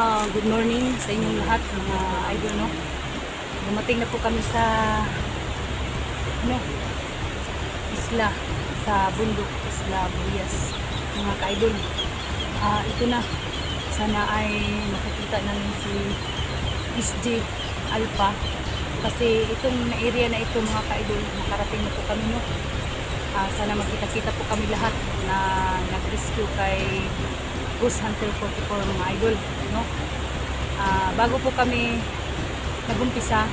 Good morning sa inyong lahat, mga idol, no? Dumating na po kami sa isla, sa bundok, Isla Burias, mga ka-idol. Ito na, sana ay makikita namin si SG Alpha, kasi itong area na ito, mga ka-idol, nakarating na po kami, no? Sana magkita-kita po kami lahat na nag-rescue kay Ghost Hunter 44, mga idol, no? Bago po kami nagumpisa,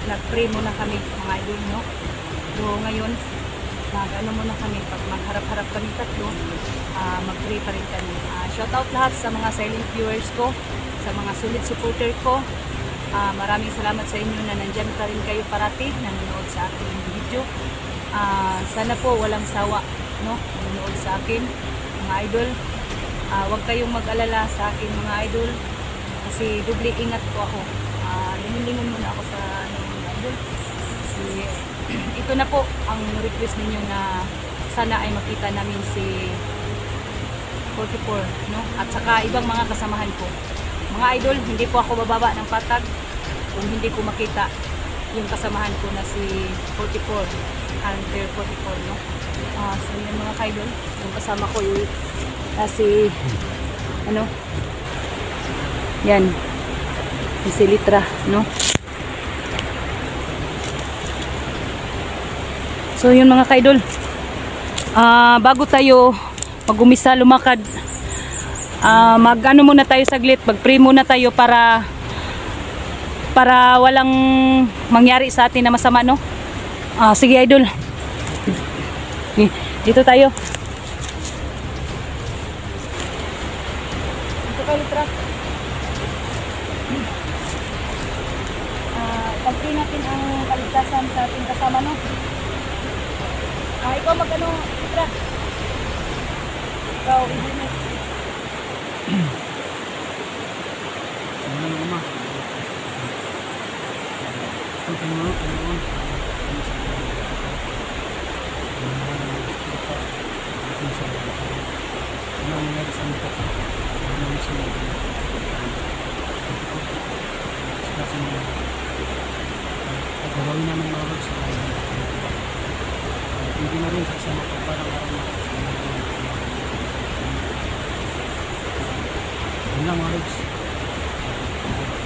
nag-pray muna kami, mga idol, no? So ngayon, mag-ano muna kami, pag magharap-harap kami tatlo, mag-pray pa rin kami. Shout out lahat sa mga silent viewers ko, sa mga solid supporter ko. Maraming salamat sa inyo na nandyan pa rin kayo parati, nanonood sa aking video. Sana po walang sawa, no? Nanonood sa akin, mga idol. Huwag kayong mag-alala sa akin, mga idol, kasi doble ingat po ako. Lingon-lingon muna ako sa mga idol, kasi ito na po ang request ninyo na sana ay makita namin si 44, no? At saka ibang mga kasamahan ko. Mga idol, hindi po ako bababa ng patag kung hindi ko makita yung kasamahan ko na si 44, Hunter 44, no? So yun, mga idol, yung kasama ko yung si yan, si Litra, no? So yun, mga kaidol, bago tayo mag-umisa lumakad, mag-ano muna tayo saglit, mag-pray muna tayo para walang mangyari sa atin na masama, no? Sige, idol, dito tayo. Litra, pag-pray natin ang kaligtasan sa ating kasama, no? Ikaw mag-ano, Litra? Ikaw, Idris. Gawin namin mga rods sa hindi na rin sasama ko parang yun lang mga rods.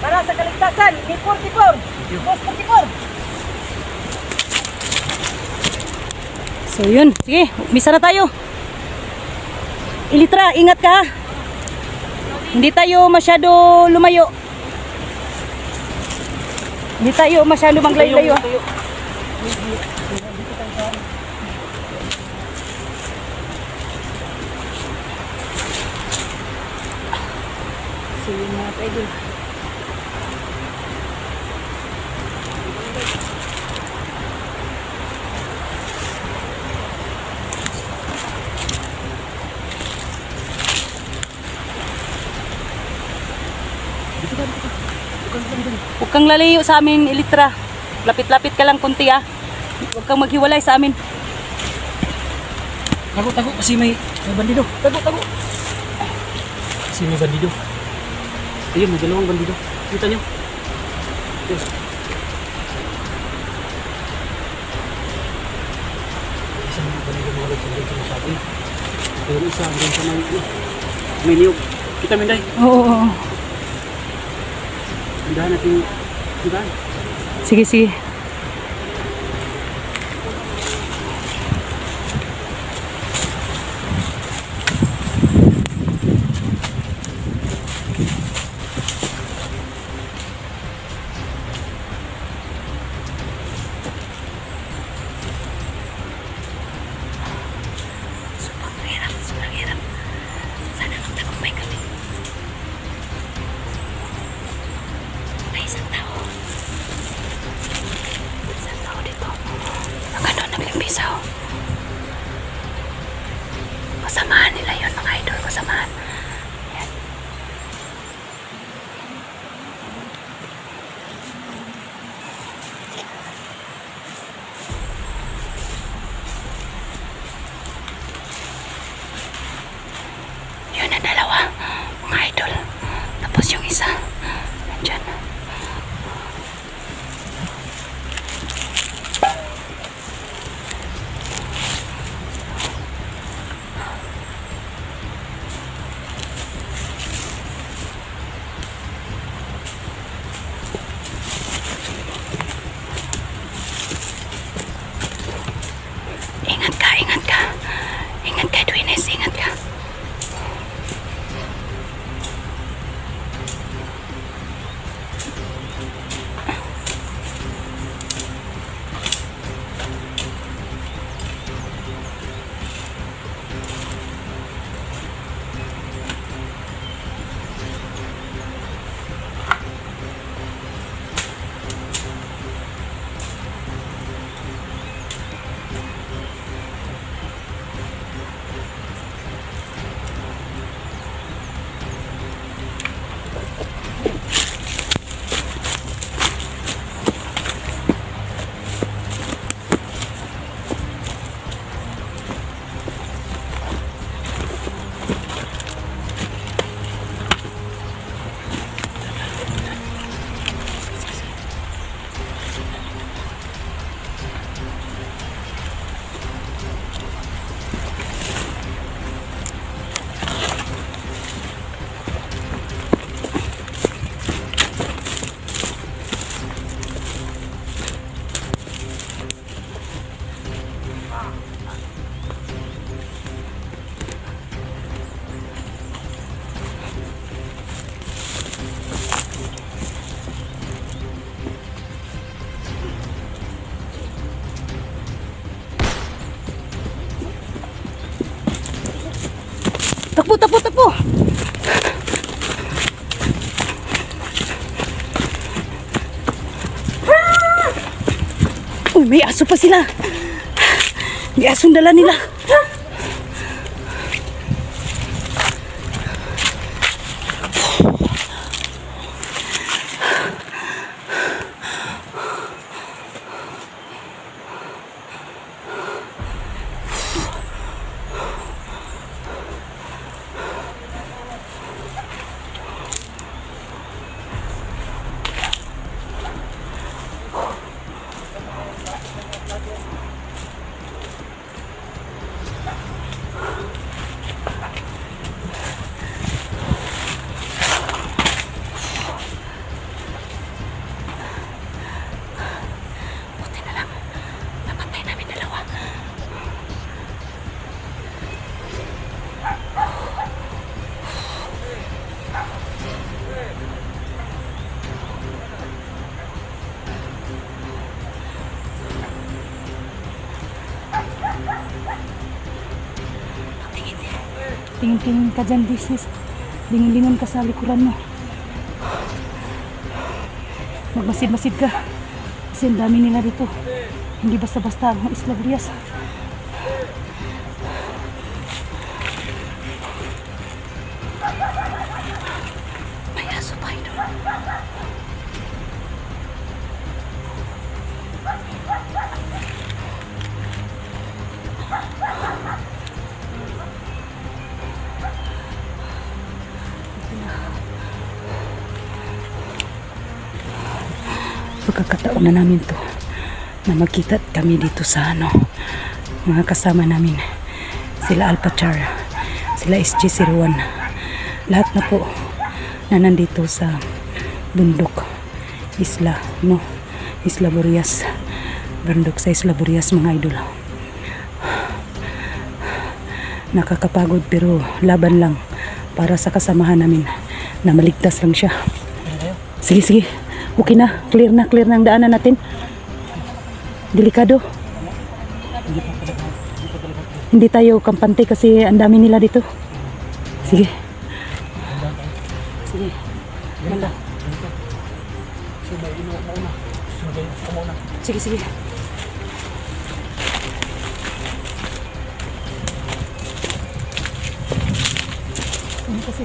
Para sa kaligtasan ni 44, Boss 44. So yun, sige, umisa na tayo. Ilitra, ingat ka, hindi tayo masyado lumayo. Hindi tayo masyado maglayo-layo. So yun, mga kaidol. Huwag kang lalayo sa amin, Ilitra. Lapit-lapit ka lang kunti, huwag kang maghiwalay sa amin. Tago kasi may bandido. Tago. Kasi may bandido. Ayun, may dalawang bandido. Kita nyo? Yes. Isang bandido mga rods hanggang sa masabi. Pero isa hanggang sa may niyog. Kita Minday? Oo. Hindahan natin. Hindahan. Sige. Sobrang hirap. Sana magtagumpay kami. May isang tao. Takbo, takbo, takbo! Uy, may aso pa sila. May asong dala nila. Tingin-tingin ka dyan, sis. Lingon-lingon ka sa likuran mo. Magmasid-masid ka. Kasi ang dami nila dito. Hindi basta-basta ang Isla Brias. May aso pa ito. Pagkakataon na namin to na magkita kami dito sa mga kasama namin, sila Alpachar, sila SG01, lahat na po na nandito sa bundok Isla Burias, bundok sa Isla Burias, mga idol. Nakakapagod pero laban lang para sa kasamahan namin na maligtas lang siya. Sige, okay na, clear na ang daanan natin. Delikado. Hindi tayo kampante kasi ang dami nila dito. Sige. Manda. Sige. Ini kasi.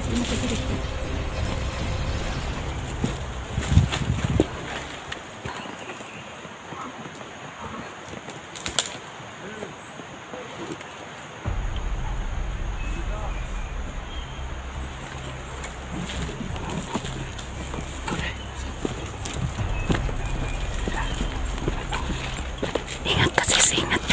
Ingat ka.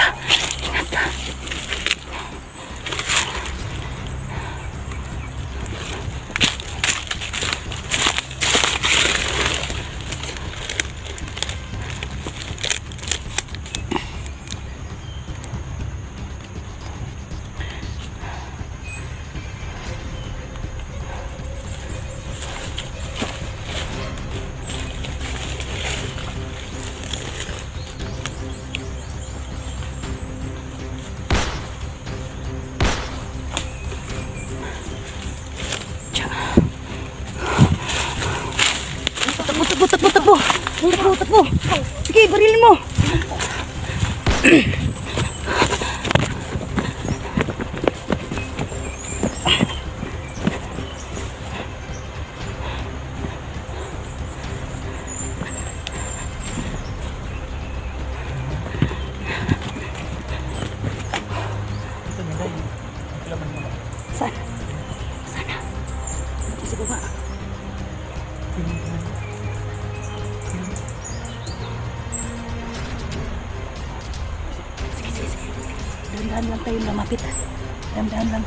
Takbo. Sige, barilin mo. Sana. Sa baba. Dahan-dahan lang tayo lumapit. Dahan-dahan lang.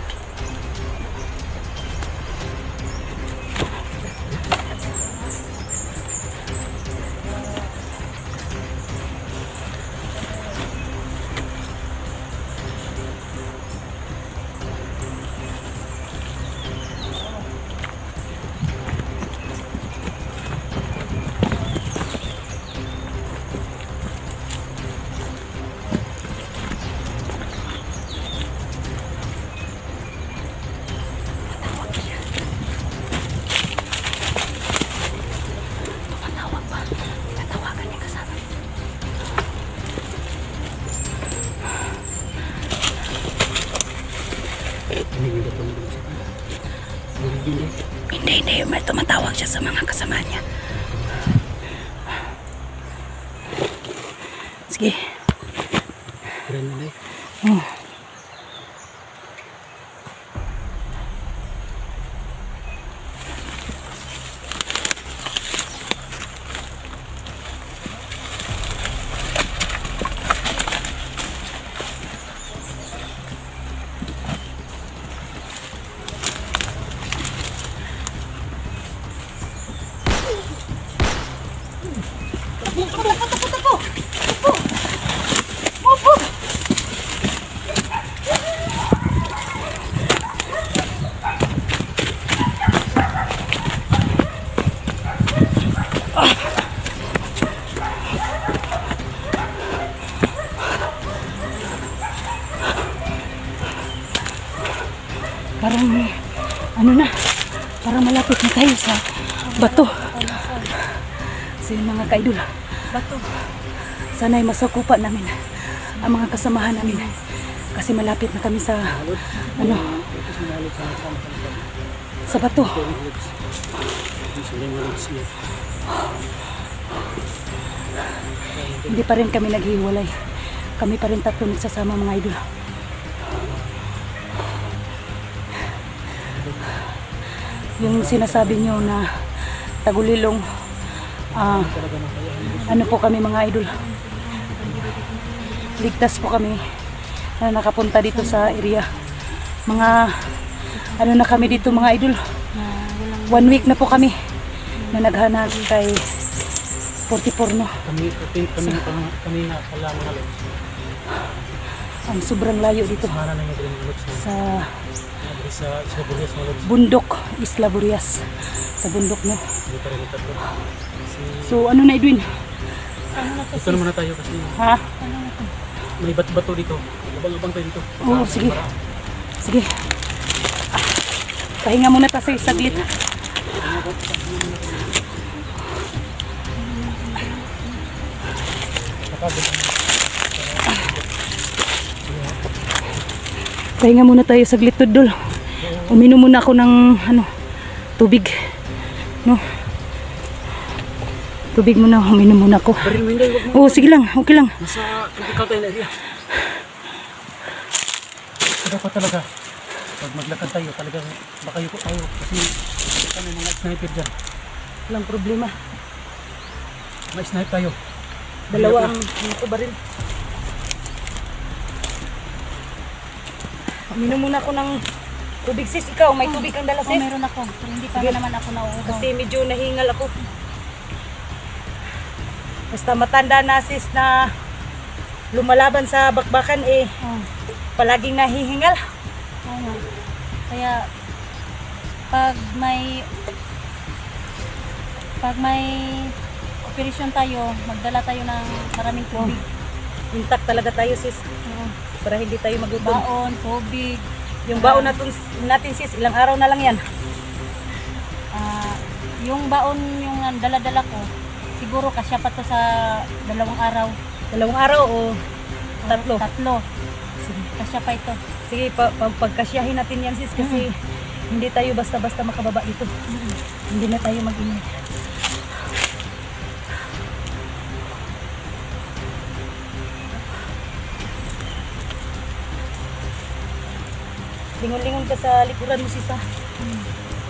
Tatawag siya sa mga kasama niya. Sige. Keren na eh. Oh. Parang ano na, parang malapit na tayo sa bato. So yun mga kaidol, bato. Sana'y masakupan namin ang mga kasamahan namin. Kasi malapit na kami sa ano, sa bato. Hindi pa rin kami naghiwalay. Kami pa rin tatlo nagsasama mga idol. Yung sinasabi nyo na Tagulilong, ano po kami mga idol, ligtas po kami na nakapunta dito sa area. Mga ano na kami dito mga idol, 1 week na po kami na naghanap kay 44 no. Kami na pala mga lods. Ang sobrang layo dito Sana na yung lods sa Isla Burias mga lods. bundok, Isla Burias. Sa bundok no. Hindi pa rin tatlo. So ano na Edwin? Dito naman na tayo kasi Ha? may bato-bato dito. Abang-abang tayo dito. Oo, sige. Sige. Pahinga muna tayo sa saglit. Pahinga muna tayo saglit, Tudol. Uminom muna ako ng ano, tubig. No? Tubig muna, uminom muna ako. Baril mo hindi, wag mo. Oo, sige lang, okay lang. Nasa critical tayo na area. Dapat talaga, pag maglakad tayo, talagang baka yuko tayo. Kasi may mga sniper dyan. Walang problema. May sniper tayo. Dalawa ang baril. Uminom muna ako ng tubig sis. Ikaw, may tubig kang dala sis? Meron ako. Pero hindi pa naman ako nauuhaw. Kasi medyo nahingal ako. Basta matanda na sis na lumalaban sa bakbakan eh. Palaging nahihingal. Oo nga. Kaya pag may operasyon tayo, magdala tayo ng maraming tubig. Intact talaga tayo sis. Para hindi tayo magutom. Baon, tubig. Yung baon natin sis, ilang araw na lang yan. Yung baon, yung dala-dala ko, siguro kasya pa to sa 2 araw. 2 araw o tatlo? Tatlo. Kasya pa ito. Sige, pagkasyahin natin yan sis kasi hindi tayo basta-basta makababa dito. Hindi na tayo mag-ingat. Lingon-lingon ka sa likuran mo sis ha.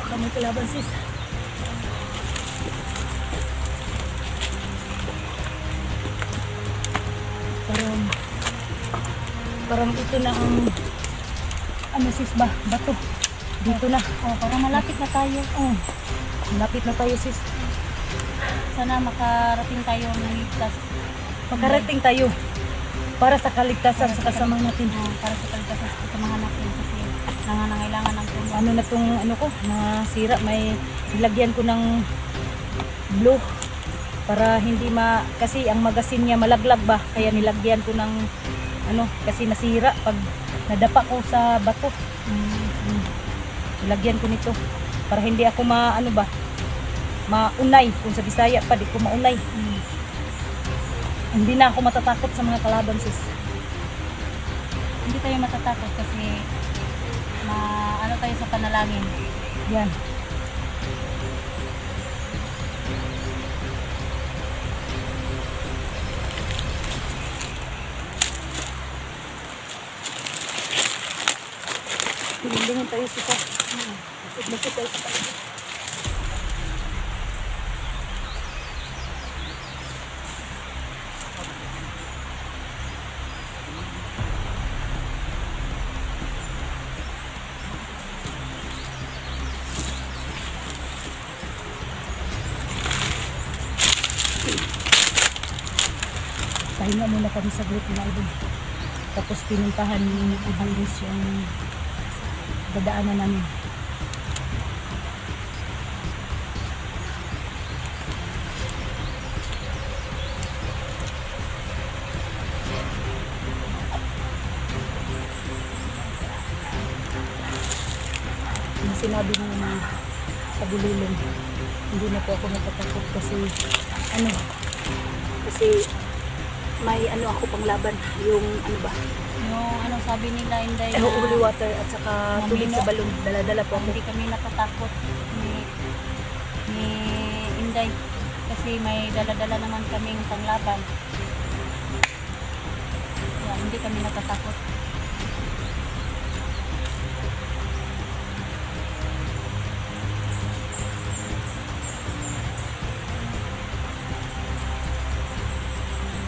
Baka may kalaban sis. Parang ito na ang ano sis ba? Bato. Dito na. Parang malapit na tayo. Malapit na tayo sis. Sana makarating tayo ng ligtas. Makarating tayo para sa kaligtasan sa kasama natin. Para sa kaligtasan sa mga natin kasi nangangailangan ng tulong. Ano na tong ano ko, nasira, may nilagyan ko ng blue para hindi kasi ang magasin niya malaglag ba, kaya nilagyan ko ng ano, kasi nasira pag nadapa ko sa bato. Nilagyan ko nito para hindi ako maunay, kung sa Bisaya pa di ko maunay. Hindi na ako matatakot sa mga kalaban sis. Hindi tayo matatakot kasi ano tayo sa panalangin. Yan. tayo sa Magsik tayo sa paligid. Pahinga muna kami sa group na idol. Tapos pinuntahan ni Ibalis yung dadaanan namin. Yung sinabi mo na pagulilin, hindi na po ako natatakot kasi may ako pang laban, yung ba, Yung sabi nila, Inday, holy water at saka tubig sa balon, dala-dala po ako. hindi kami natatakot ni Inday kasi may dala-dala naman kaming panglaban. Kaya hindi kami natatakot.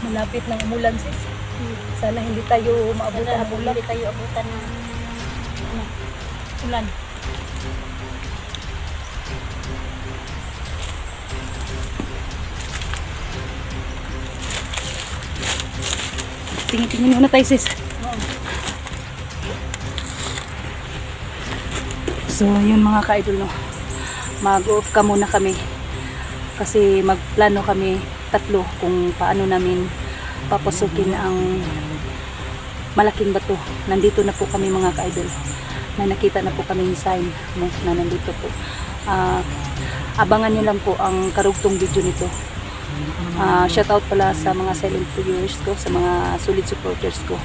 Malapit ng umulan sis. Sana hindi tayo maabutan ng ulan. Hindi tayo abutan ng ulan. Tingin-tingin muna tayo sis. So yun mga ka-idol, no, mag-off ka muna kami kasi magplano kami tatlo kung paano namin papasukin ang malaking bato. Nandito na po kami mga ka-idol, na nakita na po kami yung sign, no, na nandito po. Abangan nyo lang po ang karugtong video nito. Shoutout pala sa mga silent viewers ko, sa mga solid supporters ko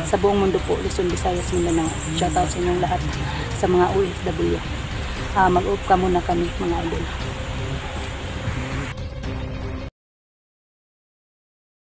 sa buong mundo po, Luzon, Visayas, Mindanao. Shoutout sa inyong lahat, sa mga OFW. Mag-off ka muna kami mga idol.